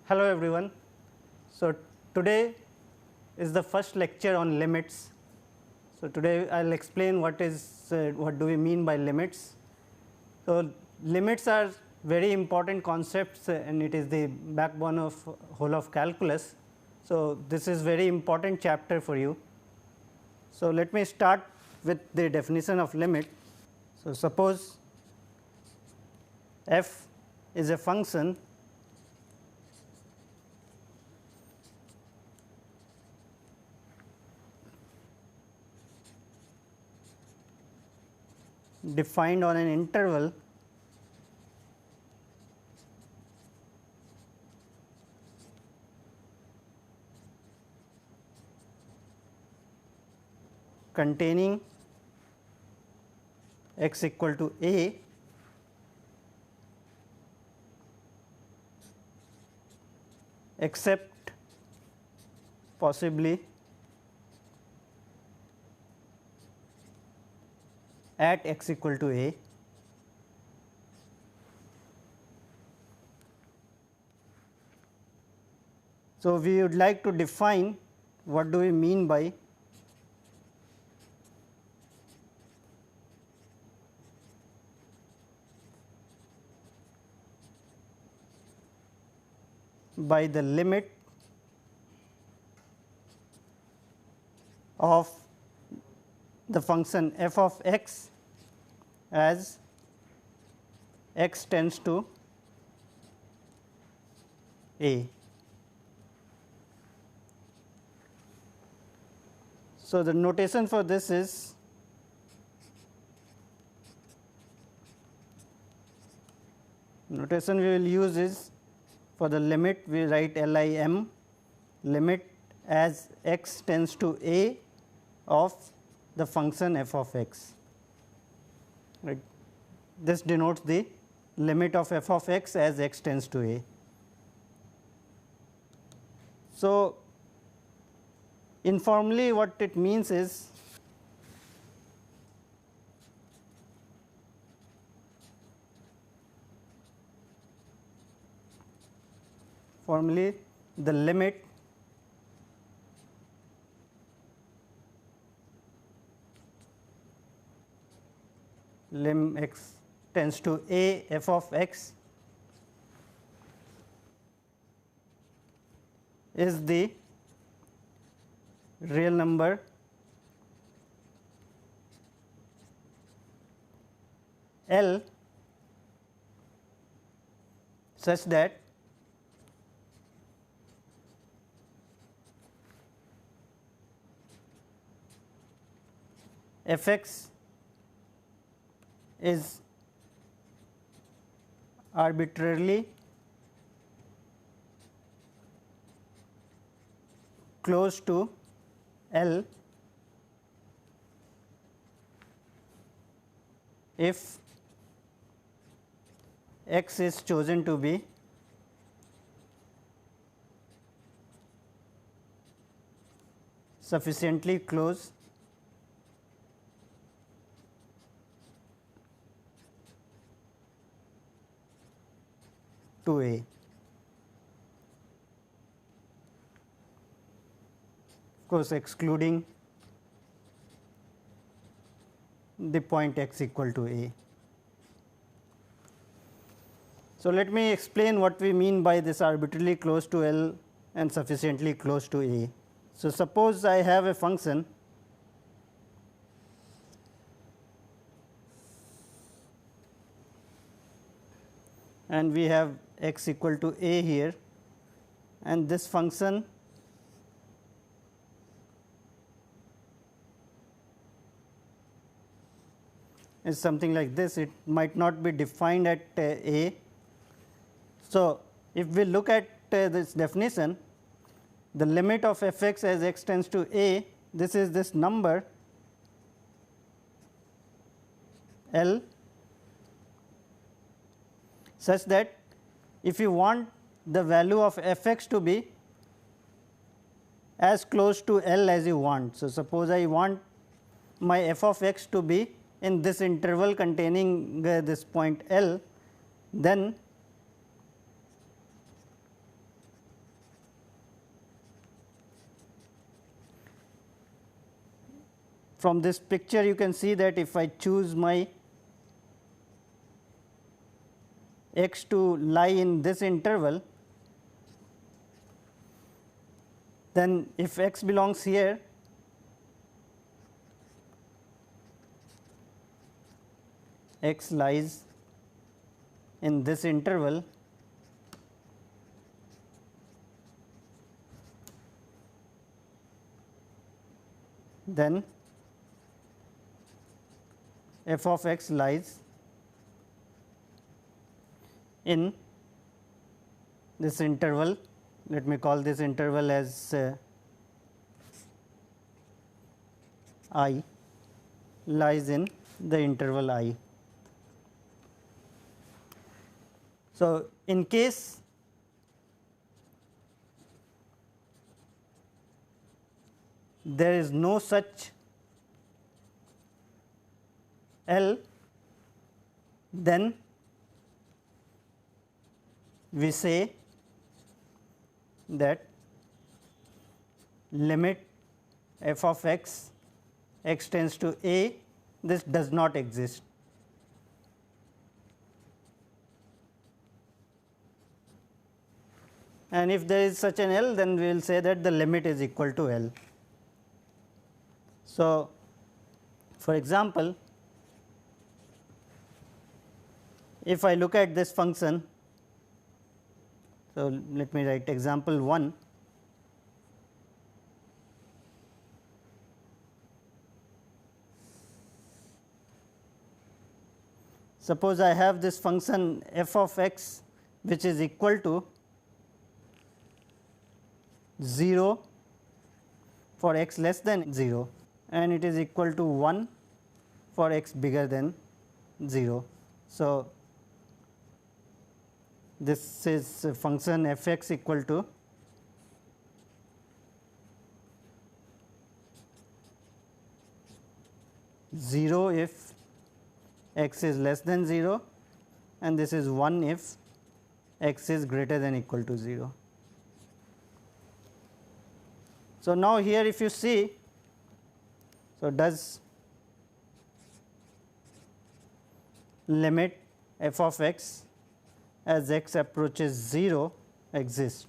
Hello everyone. So, today is the first lecture on limits. So, today I will explain what do we mean by limits. So, limits are very important concepts and it is the backbone of whole of calculus. So, this is very important chapter for you. So, let me start with the definition of limit. So, suppose f is a function defined on an interval containing x equal to a except possibly at x equal to a. So, we would like to define what do we mean by the limit of the function f of x as x tends to a. So, the notation for this is notation we will use is for the limit we write lim limit as x tends to a of the function f of x, right. This denotes the limit of f of x as x tends to a. So, informally what it means is formally the limit lim x tends to a f of x is the real number L such that f x is arbitrarily close to L if x is chosen to be sufficiently close to a. Of course, excluding the point x equal to a. So, let me explain what we mean by this arbitrarily close to L and sufficiently close to a. So, suppose I have a function and we have x equal to a here and this function is something like this. It might not be defined at a. So, if we look at this definition, the limit of f x as x tends to a, this is this number L such that if you want the value of f x to be as close to L as you want. So, suppose I want my f of x to be in this interval containing this point L, then from this picture you can see that if I choose my x to lie in this interval, then if x belongs here, x lies in this interval, then f of x lies in this interval. Let me call this interval as I, lies in the interval I. So, in case there is no such L, then we say that limit f of x, x tends to a, this does not exist. And if there is such an L, then we will say that the limit is equal to L. So, for example, if I look at this function, so let me write example 1. Suppose I have this function f of x which is equal to 0 for x less than 0 and it is equal to 1 for x bigger than 0. So, this is a function f x equal to zero if x is less than 0 and this is 1 if x is greater than equal to 0. So, now here if you see, so does limit f of x as x approaches 0 exist?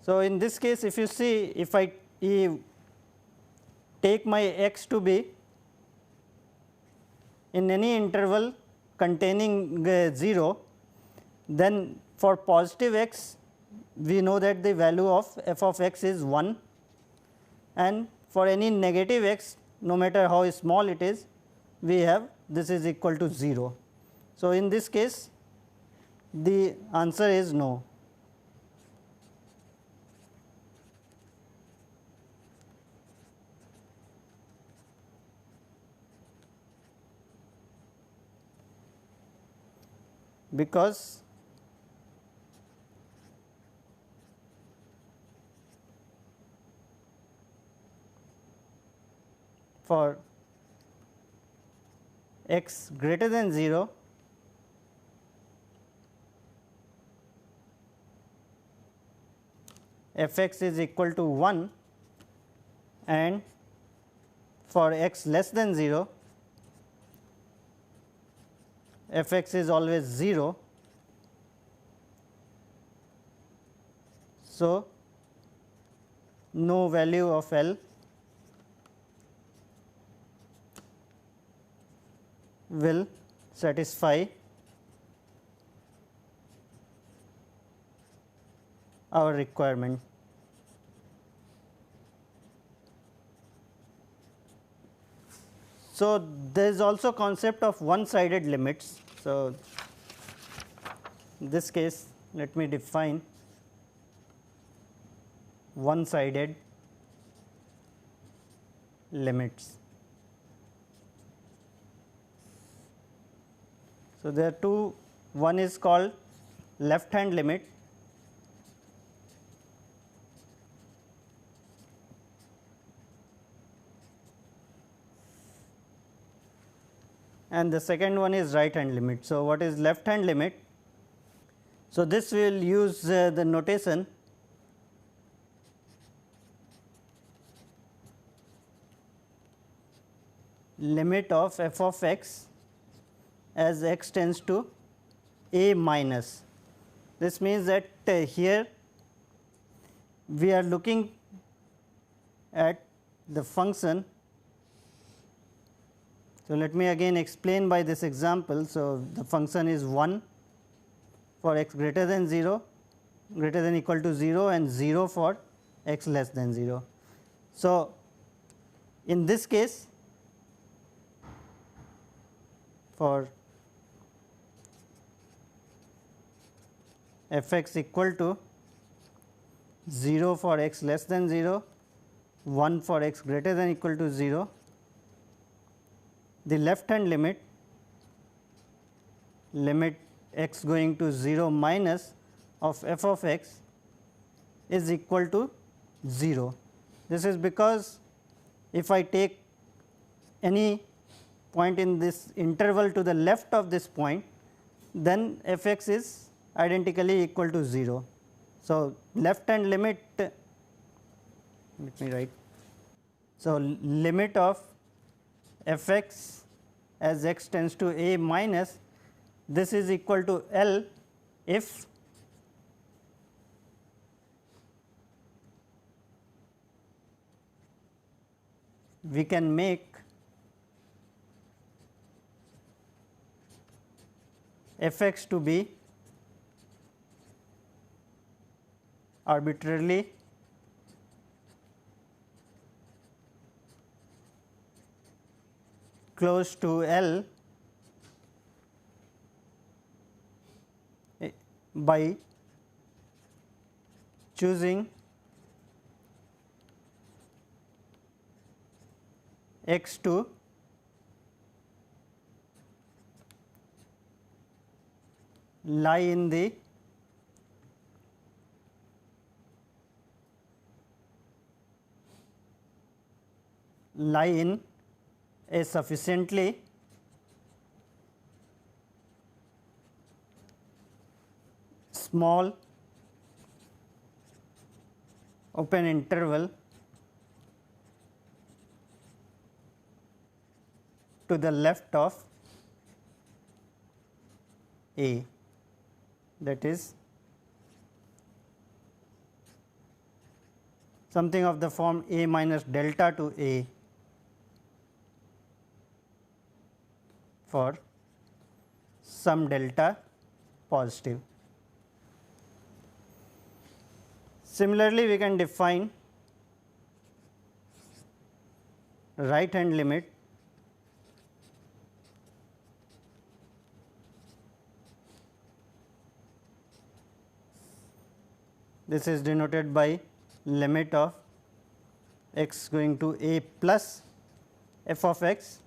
So, in this case if you see, if I take my x to be in any interval containing 0, then for positive x we know that the value of f of x is 1 and for any negative x, no matter how small it is, we have this is equal to 0. So, in this case the answer is no. Because for x greater than 0, f x is equal to 1 and for x less than 0, f x is always 0. So, no value of L will satisfy our requirement. So, there is also concept of one-sided limits. So, in this case let me define one-sided limits. So, there are two, one is called left hand limit and the second one is right hand limit. So, what is left hand limit? So, this we will use the notation limit of f of x as x tends to a minus. This means that here we are looking at the function. So, let me again explain by this example. So, the function is 1 for x greater than 0, greater than equal to 0, and 0 for x less than 0. So, in this case, for f x equal to 0 for x less than 0, 1 for x greater than equal to 0, the left hand limit x going to 0 minus of f of x is equal to 0. This is because if I take any point in this interval to the left of this point, then f x is identically equal to 0. So, left hand limit, let me write. So, limit of f x as x tends to a minus, this is equal to L if we can make f x to be arbitrarily close to L by choosing x to lie in the a sufficiently small open interval to the left of a, that is something of the form a minus delta to a for some delta positive. Similarly, we can define right hand limit this is denoted by limit of x going to a plus f of x,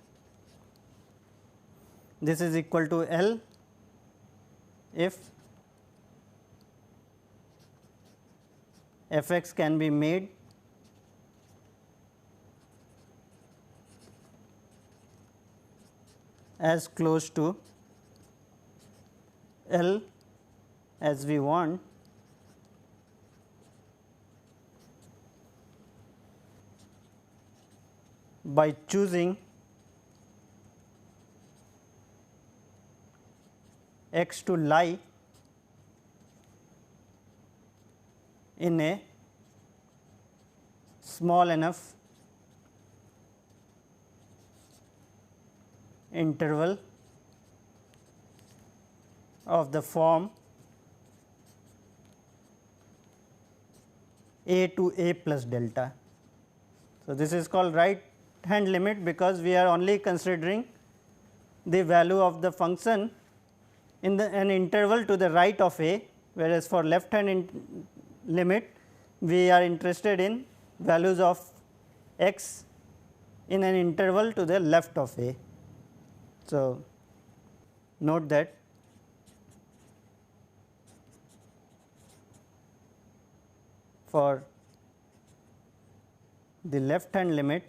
this is equal to L if f x can be made as close to L as we want by choosing x to lie in a small enough interval of the form a to a plus delta. So, this is called right hand limit because we are only considering the value of the function in an interval to the right of a, whereas for left hand limit we are interested in values of x in an interval to the left of a. So, note that for the left hand limit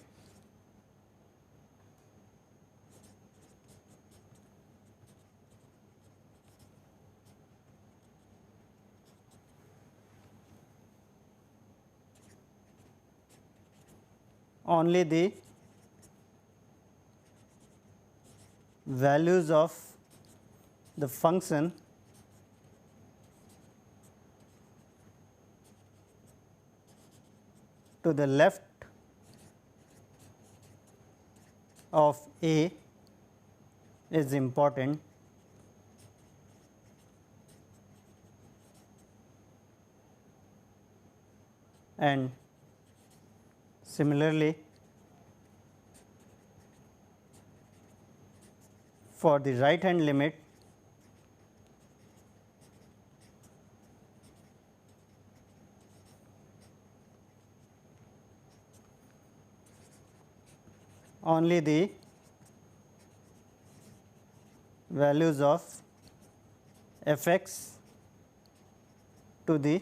only the values of the function to the left of A is important, and similarly for the right hand limit only the values of f x to the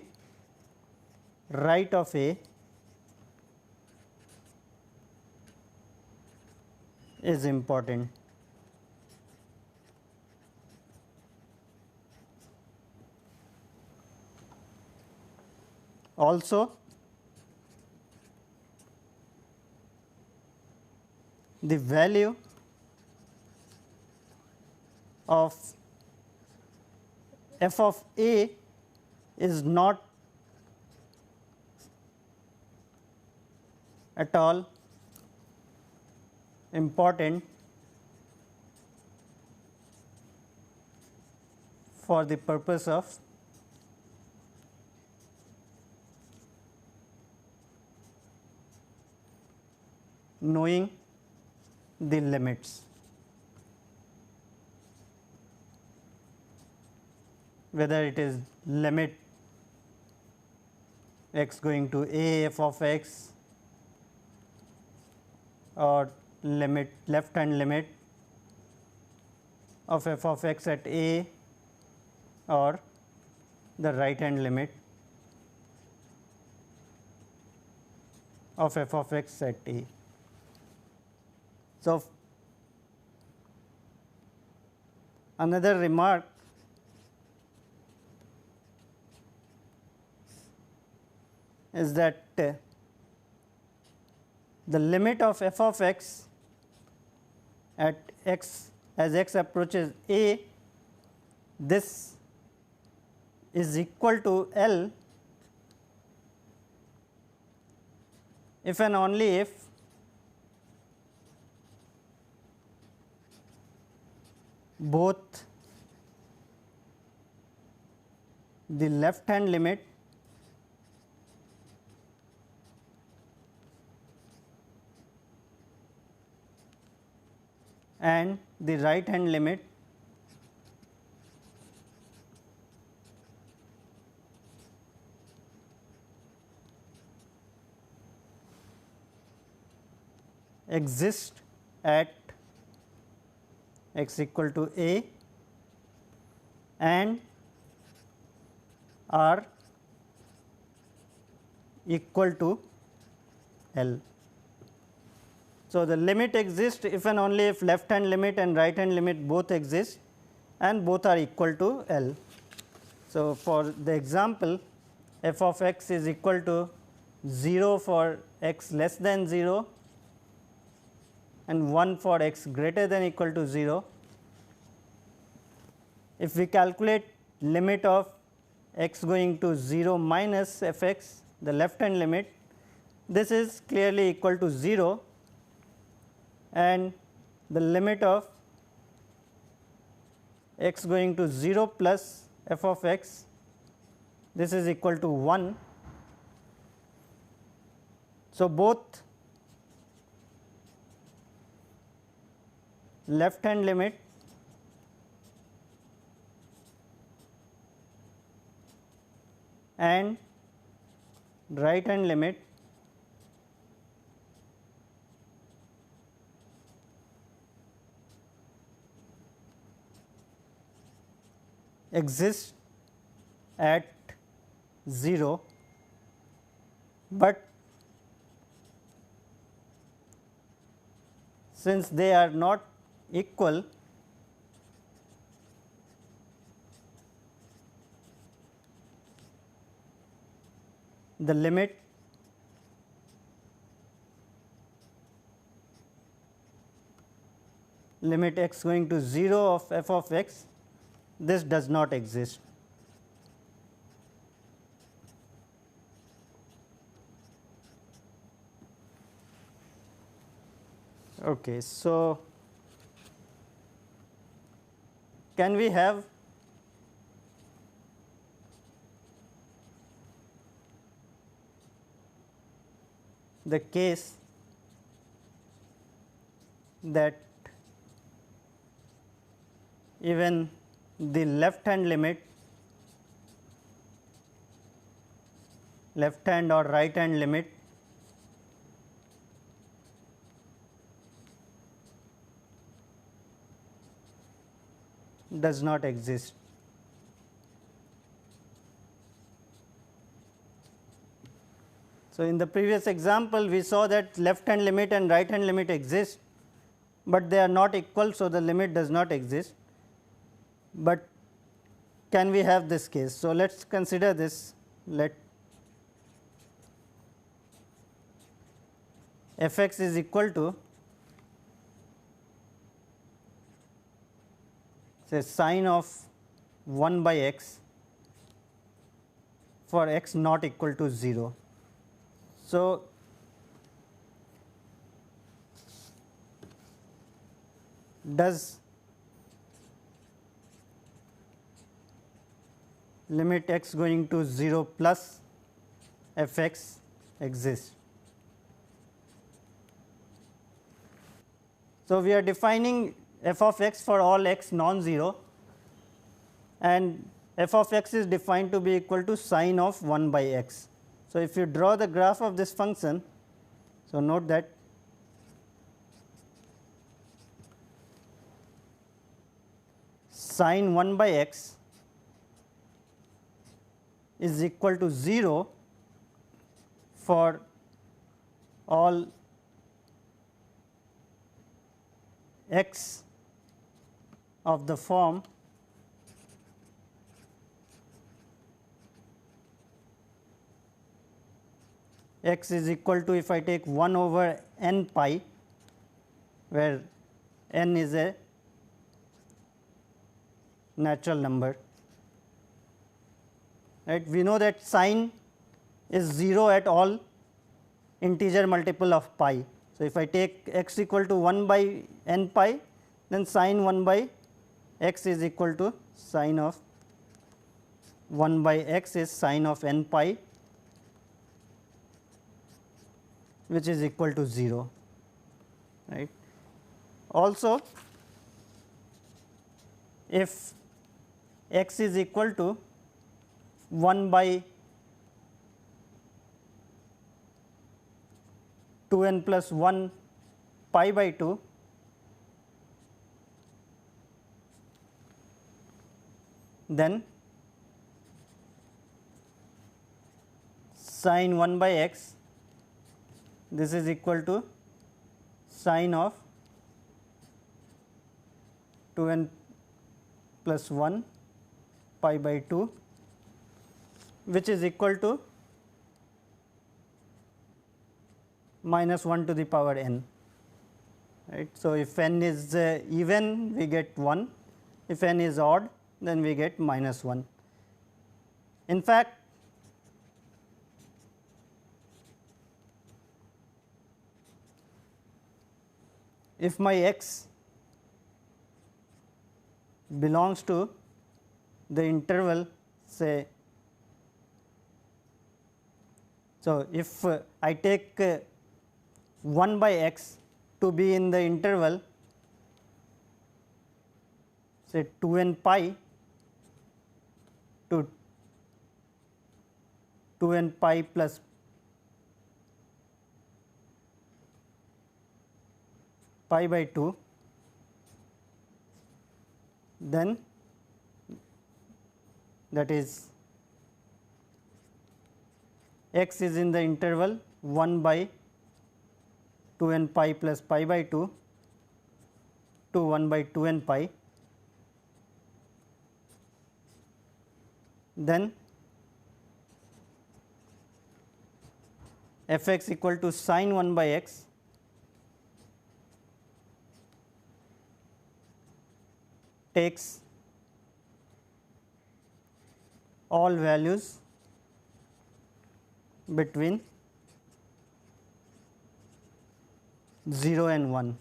right of A is important. Also, the value of f of A is not at all important for the purpose of knowing the limits. Whether it is limit x going to A f of x or limit left hand limit of f of x at A or the right hand limit of f of x at A. So, another remark is that the limit of f of x at x as x approaches A, this is equal to L if and only if both the left hand limit and the right hand limit exist at x equal to A and are equal to L. So, the limit exists if and only if left hand limit and right hand limit both exist and both are equal to L. So, for the example f of x is equal to 0 for x less than 0 and 1 for x greater than equal to 0. If we calculate limit of x going to 0 minus f x, the left hand limit, this is clearly equal to 0, and the limit of x going to 0 plus f of x, this is equal to 1. So, both left hand limit and right hand limit exist at 0, but since they are not equal, the limit limit x going to 0 of f of x, this does not exist. Okay, so can we have the case that even the left hand limit, left hand or right hand limit does not exist? So, in the previous example we saw that left hand limit and right hand limit exist, but they are not equal. So, the limit does not exist, but can we have this case? So, let us consider this. Let f x is equal to say sine of 1 by x for x not equal to 0. So, does limit x going to 0 plus f x exist? So, we are defining f of x for all x non-zero, and f of x is defined to be equal to sine of 1 by x. So, if you draw the graph of this function, so note that sine 1 by x is equal to 0 for all x of the form x is equal to, if I take 1 over n pi, where n is a natural number, right. We know that sine is 0 at all integer multiple of pi. So, if I take x equal to 1 by n pi, then sine 1 by x is equal to sine of 1 by x is sine of n pi, which is equal to 0, right. Also, if x is equal to 1 by 2n plus 1 pi by 2, then sine 1 by x, this is equal to sine of 2n plus 1 pi by 2, which is equal to minus 1 to the power n, right. So, if n is even, we get 1, if n is odd, then we get minus 1. In fact, if my x belongs to the interval, say, so if I take 1 by x to be in the interval, say 2n pi to 2n pi plus pi by 2, then that is x is in the interval 1 by 2n pi plus pi by 2 to 1 by 2n pi, then f x equal to sine 1 by x takes all values between 0 and 1,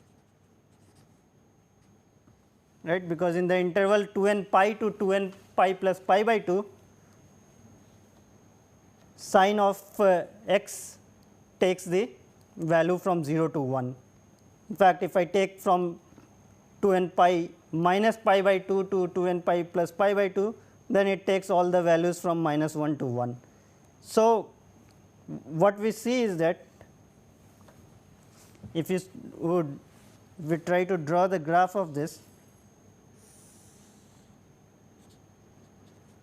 right, because in the interval 2n pi to 2n pi plus pi by 2, sine of x takes the value from 0 to 1. In fact, if I take from 2n pi minus pi by 2 to 2n pi plus pi by 2, then it takes all the values from minus 1 to 1. So, what we see is that if you we try to draw the graph of this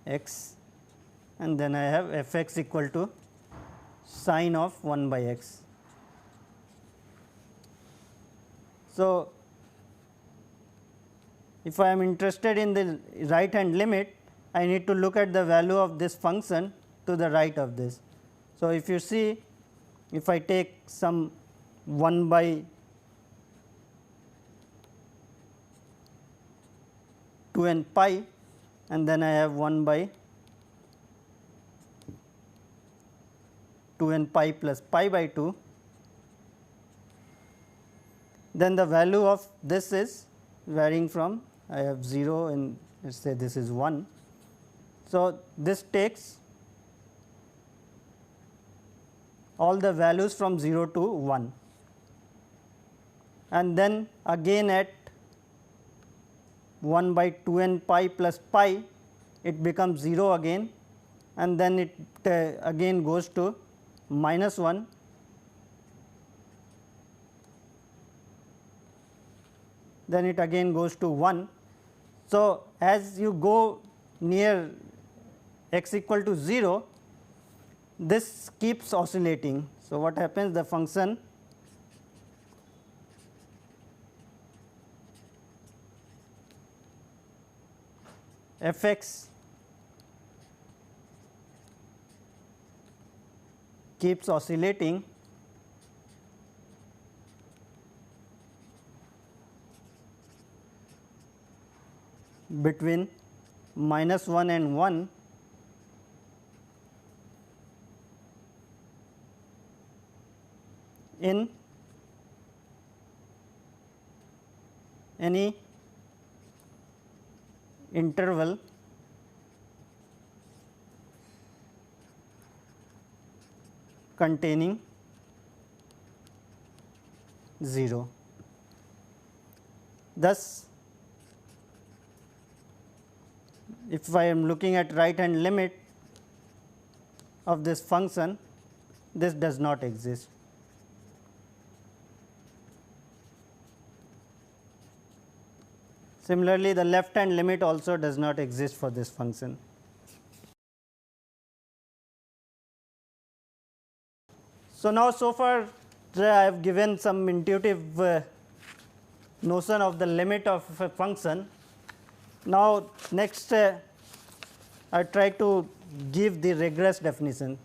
x, and then I have f x equal to sine of 1 by x. So, if I am interested in the right hand limit, I need to look at the value of this function to the right of this. So, if you see, if I take some 1 by 2n pi, and then I have 1 by 2n pi plus pi by 2, then the value of this is varying from, I have 0 and let us say this is 1. So, this takes all the values from 0 to 1, and then again at 1 by 2n pi plus pi, it becomes 0 again, and then it again goes to minus 1, then it again goes to 1. So, as you go near x equal to 0, this keeps oscillating. So, what happens, the function f x keeps oscillating between minus 1 and 1 in any interval containing 0. Thus, if I am looking at right hand limit of this function, this does not exist. Similarly, the left hand limit also does not exist for this function. So, now so far I have given some intuitive notion of the limit of a function. Now, next I try to give the regress definition.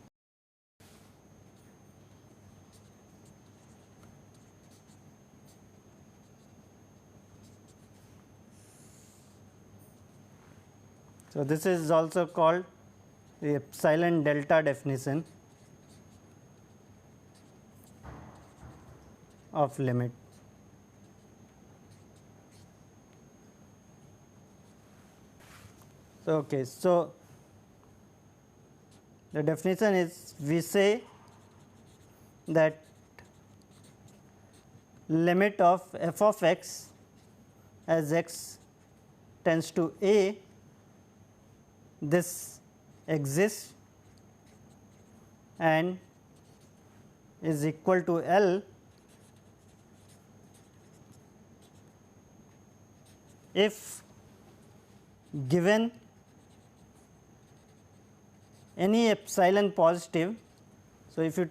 So, this is also called the epsilon delta definition of limit. So, okay. So, the definition is, we say that limit of f of x as x tends to a, this exists and is equal to L if given any epsilon positive. So, if you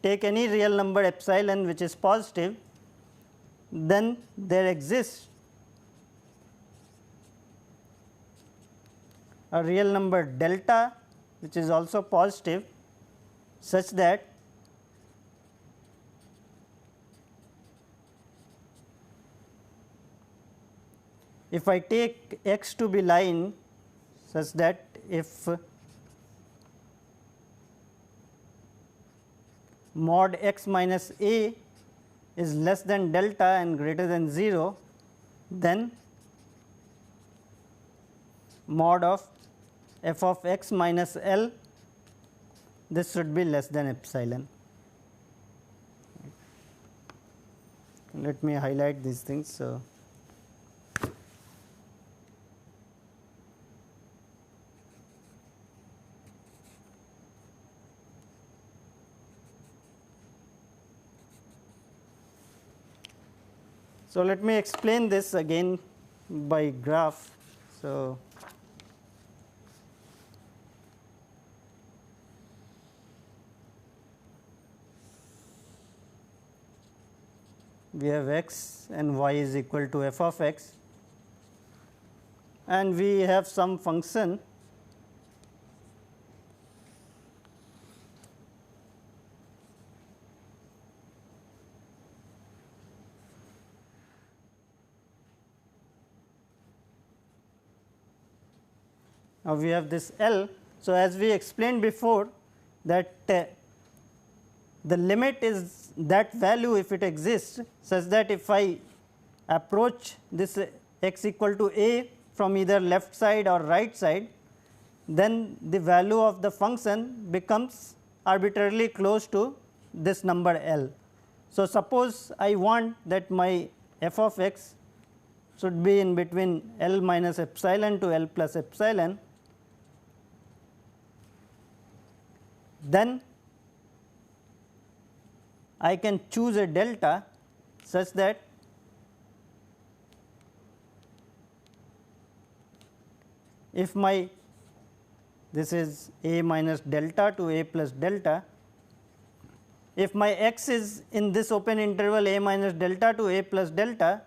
take any real number epsilon which is positive, then there exists a real number delta which is also positive, such that if I take x to be line such that if mod x minus a is less than delta and greater than 0, then mod of f of x minus L, this should be less than epsilon. Let me highlight these things. So, let me explain this again by graph. So, we have x and y is equal to f of x, and we have some function now we have this L. So, as we explained before that the limit is that value if it exists such that if I approach this x equal to a from either left side or right side, then the value of the function becomes arbitrarily close to this number L. So, suppose I want that my f of x should be in between L minus epsilon to L plus epsilon, then I can choose a delta such that if my this is a minus delta to a plus delta, if my x is in this open interval a minus delta to a plus delta,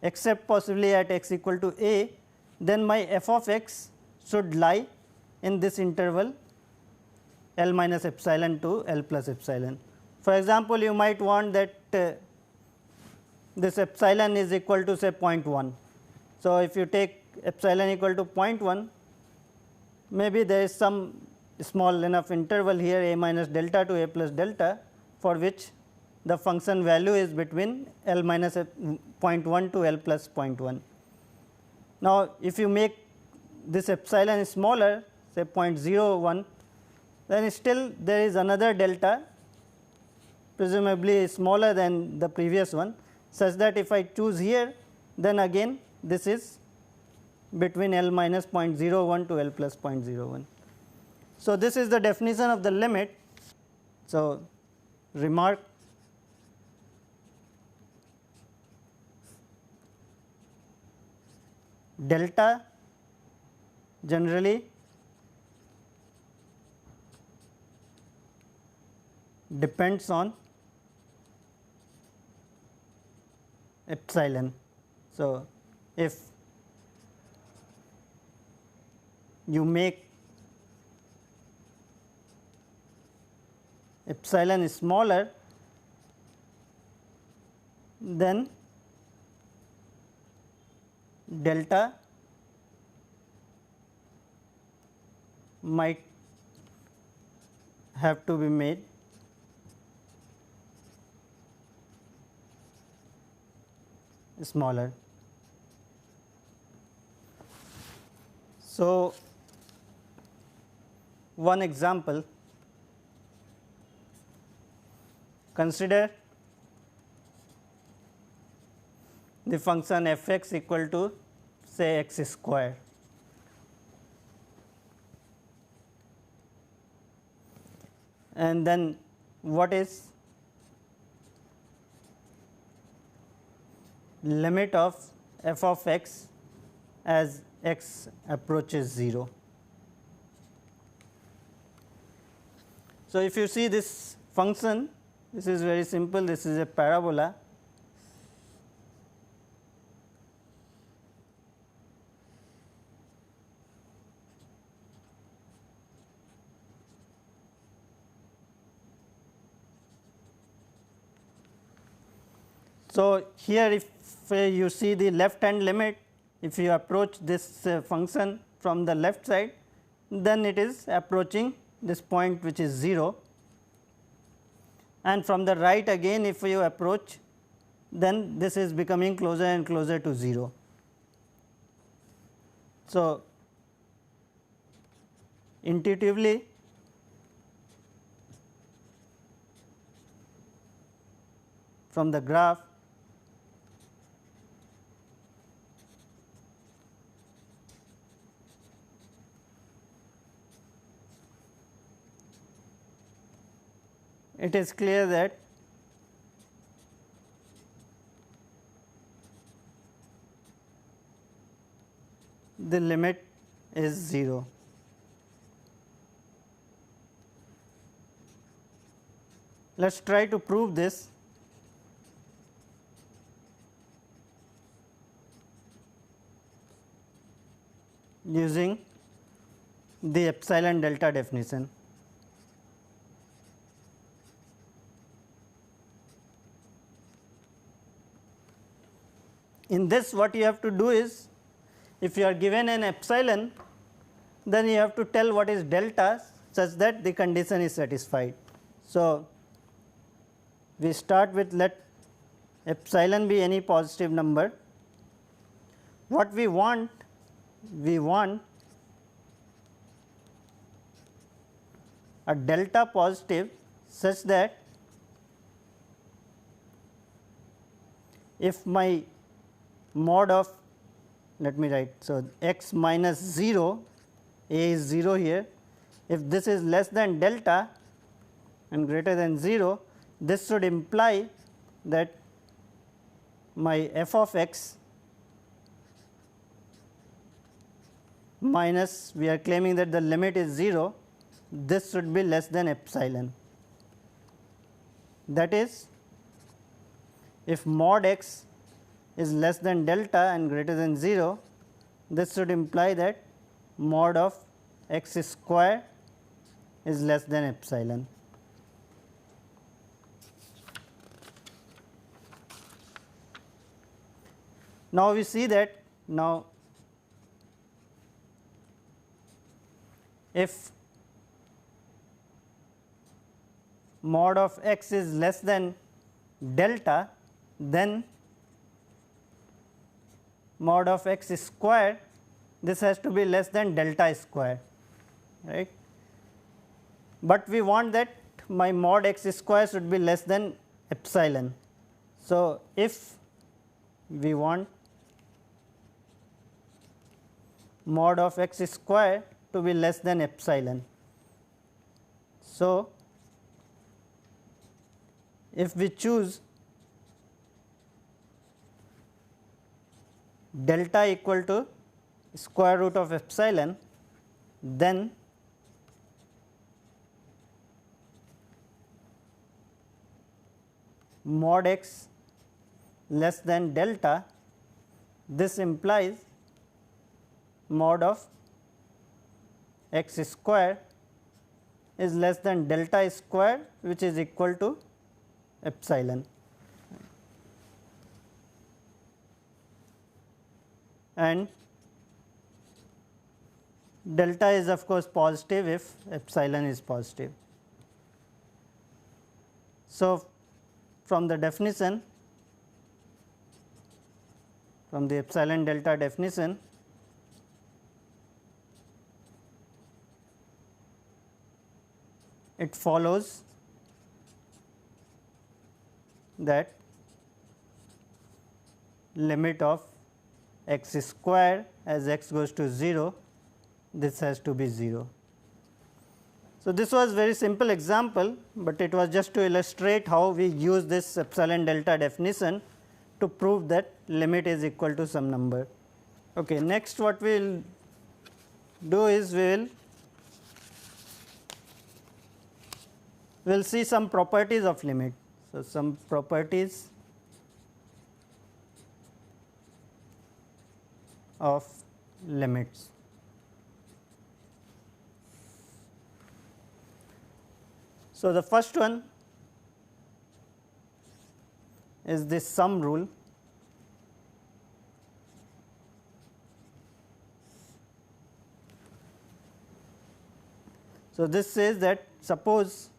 except possibly at x equal to a, then my f of x should lie in this interval L minus epsilon to L plus epsilon. For example, you might want that this epsilon is equal to say 0.1. So, if you take epsilon equal to 0.1, maybe there is some small enough interval here a minus delta to a plus delta for which the function value is between L minus 0.1 to L plus 0.1. Now, if you make this epsilon smaller say 0.01, then still there is another delta presumably smaller than the previous one, such that if I choose here, then again this is between L minus 0.01 to L plus 0.01. So, this is the definition of the limit. So, remark delta generally depends on epsilon. So, if you make epsilon smaller, then delta might have to be made smaller. So, one example, consider the function f x equal to say x square. And then what is limit of f of x as x approaches 0. So, if you see this function, this is very simple, this is a parabola. So, here if you see the left hand limit, if you approach this function from the left side, then it is approaching this point which is 0, and from the right again if you approach, then this is becoming closer and closer to 0. So, intuitively from the graph, it is clear that the limit is 0. Let us try to prove this. Using the epsilon delta definition. In this, what you have to do is, if you are given an epsilon, then you have to tell what is delta such that the condition is satisfied. So, we start with let epsilon be any positive number. What we want a delta positive such that if my mod of, let me write, so x minus 0, a is 0 here, if this is less than delta and greater than 0, this should imply that my f of x minus, we are claiming that the limit is 0, this should be less than epsilon. That is, if mod x is less than delta and greater than 0, this should imply that mod of x square is less than epsilon. Now, we see that now if mod of x is less than delta, then mod of x square, this has to be less than delta square, right. But we want that my mod x square should be less than epsilon. So, if we want mod of x square to be less than epsilon, so if we choose delta equal to square root of epsilon, then mod x less than delta, this implies mod of x square is less than delta square, which is equal to epsilon. And delta is of course positive if epsilon is positive. So, from the definition, from the epsilon delta definition, it follows that limit of x square as x goes to 0, this has to be 0. So, this was very simple example, but it was just to illustrate how we use this epsilon delta definition to prove that limit is equal to some number. Okay, next what we will do is we will see some properties of limit. So, some properties of limits. So, the first one is this sum rule. So, this says that suppose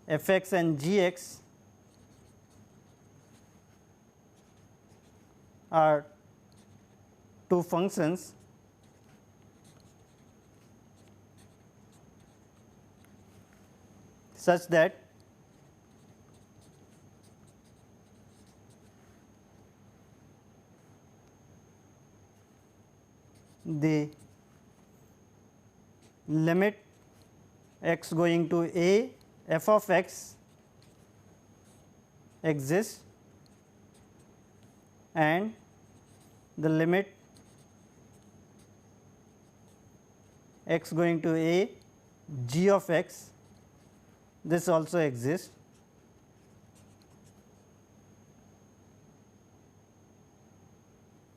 f x and g x are two functions such that the limit x going to a f of x exists and the limit x going to a g of x, this also exists.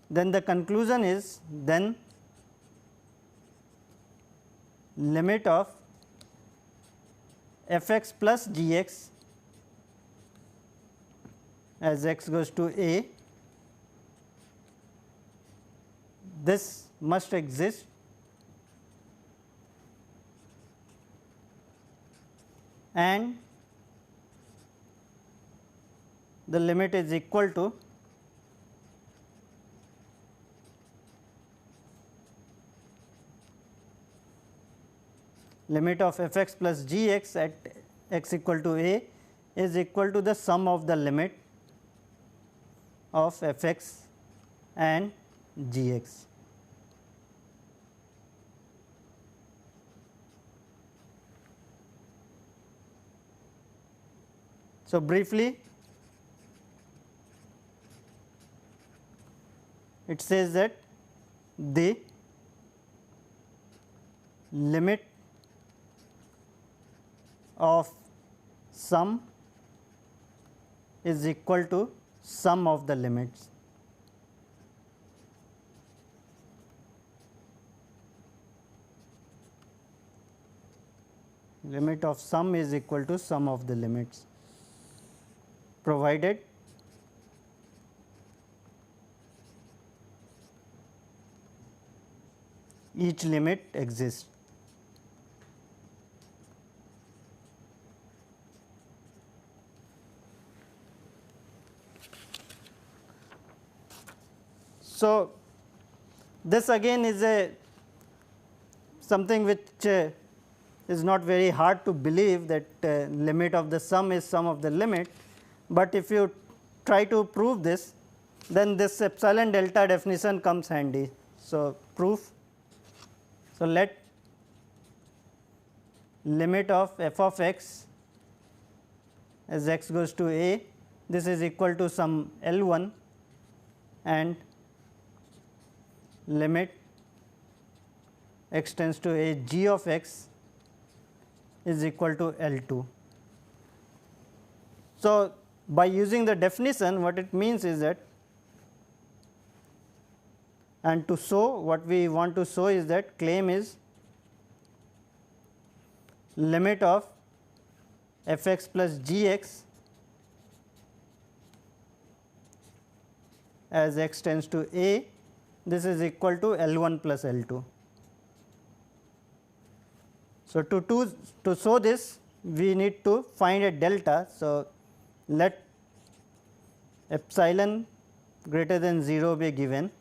Then the conclusion is then limit of f x plus g x as x goes to a, this must exist and the limit is equal to limit of f x plus g x at x equal to a is equal to the sum of the limit of f x and g x. So, briefly it says that the limit of sum is equal to sum of the limits. Limit of sum is equal to sum of the limits, provided each limit exists. So, this again is a something which is not very hard to believe that limit of the sum is sum of the limit, but if you try to prove this, then this epsilon delta definition comes handy. So, proof. So, let limit of f of x as x goes to a, this is equal to some L 1 and limit x tends to a g of x is equal to L 2. So, by using the definition, what it means is that, and to show what we want to show is that claim is limit of f x plus g x as x tends to a, this is equal to L 1 plus L 2. So, to show this we need to find a delta. So, let epsilon greater than 0 be given.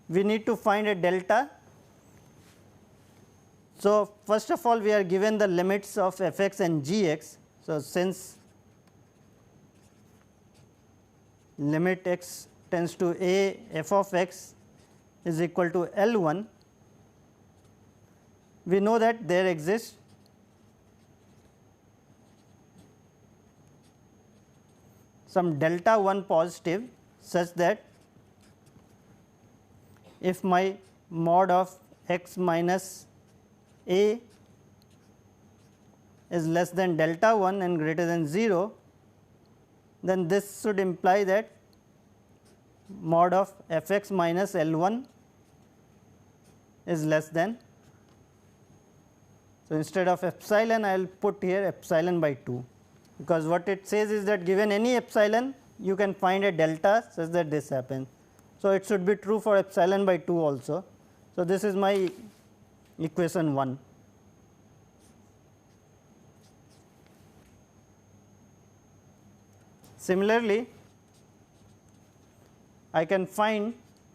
We need to find a delta. So, first of all we are given the limits of f x and g x. So, since limit x tends to a f of x is equal to L 1, we know that there exists some delta 1 positive such that if my mod of x minus a is less than delta 1 and greater than 0, then this should imply that mod of f x minus L 1 is less than. So, instead of epsilon I will put here epsilon by 2. because what it says is that given any epsilon you can find a delta such that this happens. So, it should be true for epsilon by 2 also. So, this is my equation 1. Similarly, I can find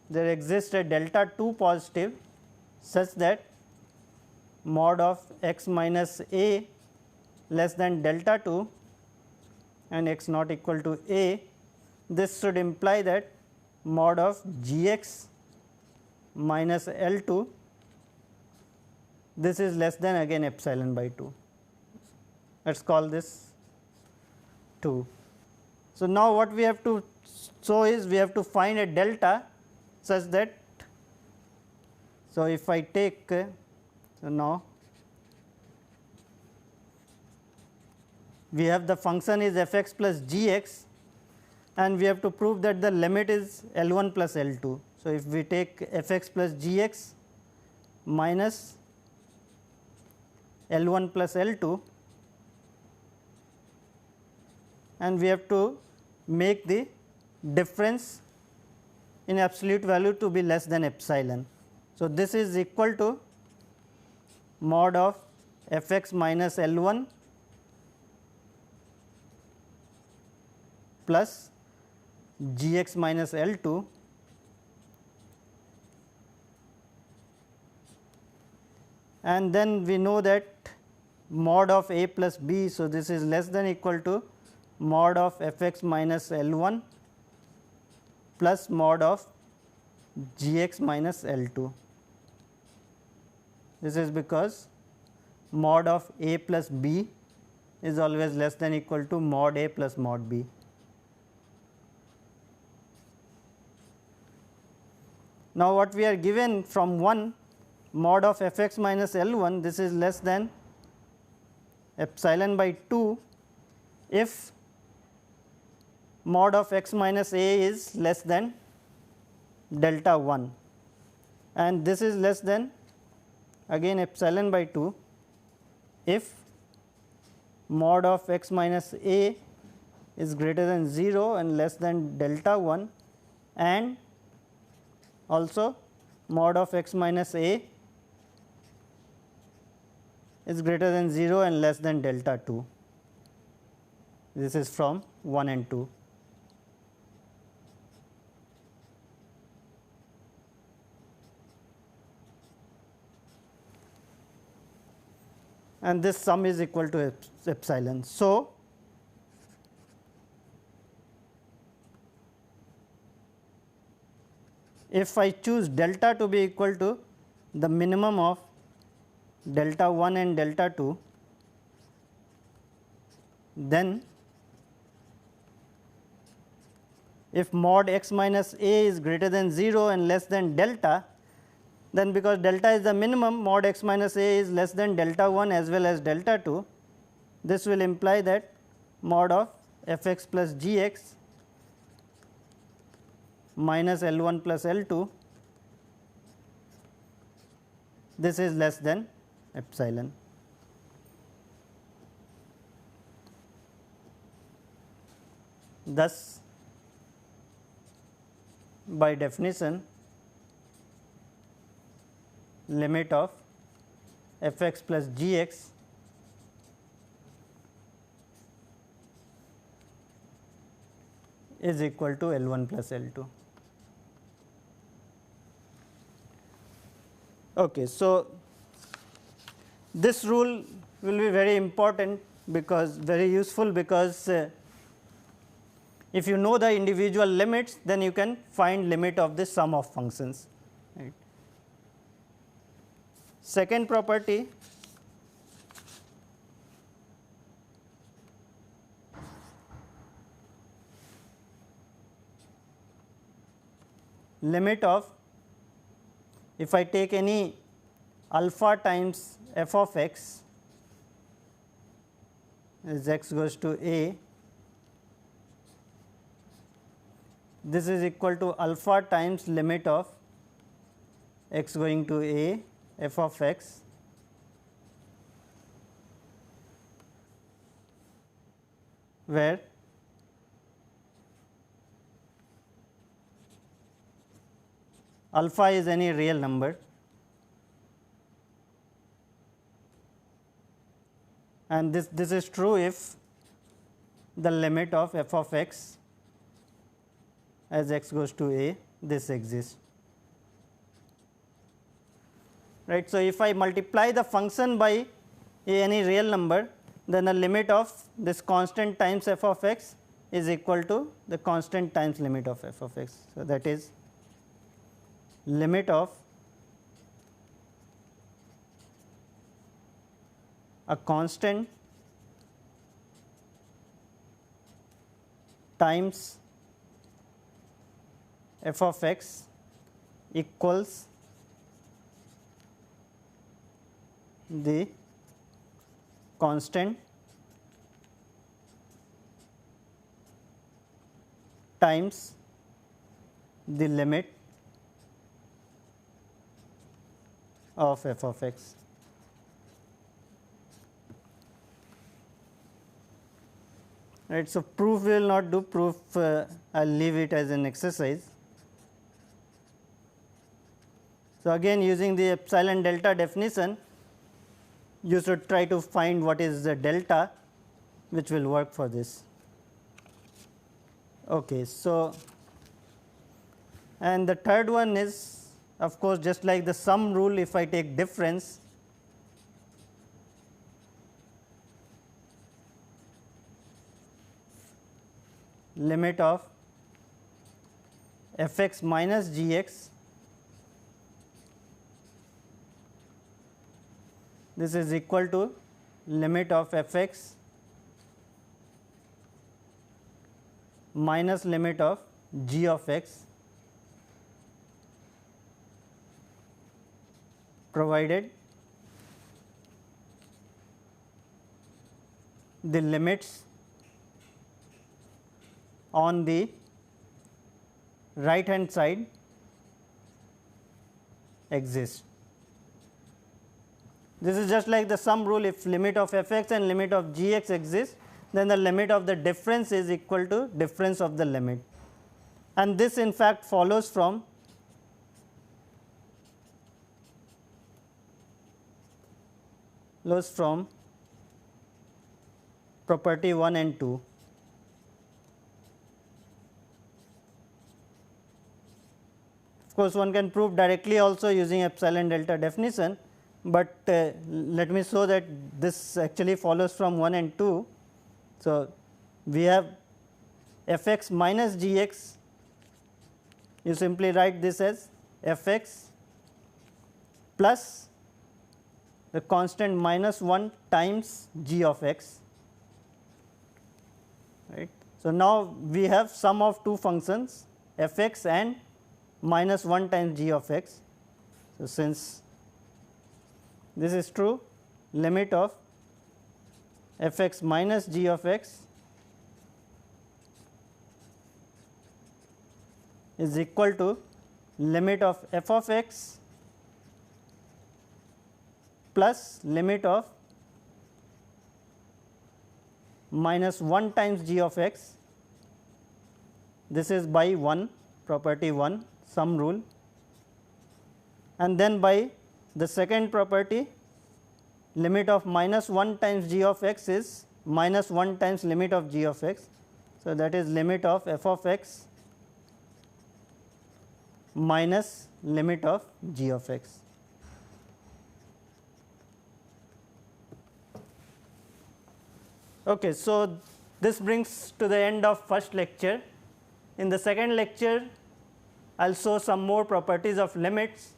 there exists a delta 2 positive such that mod of x minus a less than delta 2 and x not equal to a. This should imply that mod of g x minus L 2, this is less than again epsilon by 2. Let us call this 2. So, now what we have to show is we have to find a delta such that, so if I take, so now we have the function is f x plus g x and we have to prove that the limit is L 1 plus L 2. So, if we take f x plus g x minus L 1 plus L 2 and we have to make the difference in absolute value to be less than epsilon. So, this is equal to mod of f x minus L 1 plus g x minus L 2 and then we know that mod of a plus b. So, this is less than equal to mod of f x minus L 1 plus mod of g x minus L 2. This is because mod of a plus b is always less than equal to mod a plus mod b. Now, what we are given from 1 mod of f x minus L 1, this is less than epsilon by 2 if mod of x minus a is less than delta 1 and this is less than again epsilon by 2 if mod of x minus a is greater than 0 and less than delta 1 and also mod of x minus a is greater than 0 and less than delta 2. This is from 1 and 2. And this sum is equal to epsilon. So, if I choose delta to be equal to the minimum of delta 1 and delta 2, then if mod x minus a is greater than 0 and less than delta, then because delta is the minimum, mod x minus a is less than delta 1 as well as delta 2. This will imply that mod of f x plus g x minus L 1 plus L 2, this is less than epsilon. Thus, by definition, limit of f x plus g x is equal to L 1 plus L 2. Okay, so, this rule will be very important because very useful because if you know the individual limits, then you can find limit of the sum of functions. Right. Second property, limit of, if I take any alpha times f of x as x goes to a, this is equal to alpha times limit of x going to a f of x where alpha is any real number and this is true if the limit of f of x as x goes to a this exists, right. So, if I multiply the function by any real number, then the limit of this constant times f of x is equal to the constant times limit of f of x. So, that is limit of a constant times f of x equals the constant times the limit of f of x. Right. So, proof we will not do, proof I will leave it as an exercise. So, again using the epsilon delta definition, you should try to find what is the delta which will work for this. Okay. So, and the third one is of course, just like the sum rule, if I take difference, limit of f x minus g x, this is equal to limit of f x minus limit of g of x, provided the limits on the right hand side exist. This is just like the sum rule. If limit of f x and limit of g x exist, then the limit of the difference is equal to difference of the limit, and this in fact follows from property 1 and 2. Of course, one can prove directly also using epsilon delta definition, but let me show that this actually follows from 1 and 2. So, we have f x minus g x, you simply write this as f x plus the constant minus 1 times g of x, right. So, now we have sum of two functions f x and minus 1 times g of x. So, since this is true, limit of f x minus g of x is equal to limit of f of x plus limit of minus 1 times g of x. This is by 1, property 1, sum rule, and then by the second property, limit of minus 1 times g of x is minus 1 times limit of g of x. So, that is limit of f of x minus limit of g of x. Okay, so this brings to the end of first lecture. In the second lecture, I will show some more properties of limits,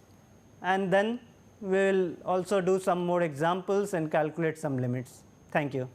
and then we will also do some more examples and calculate some limits. Thank you.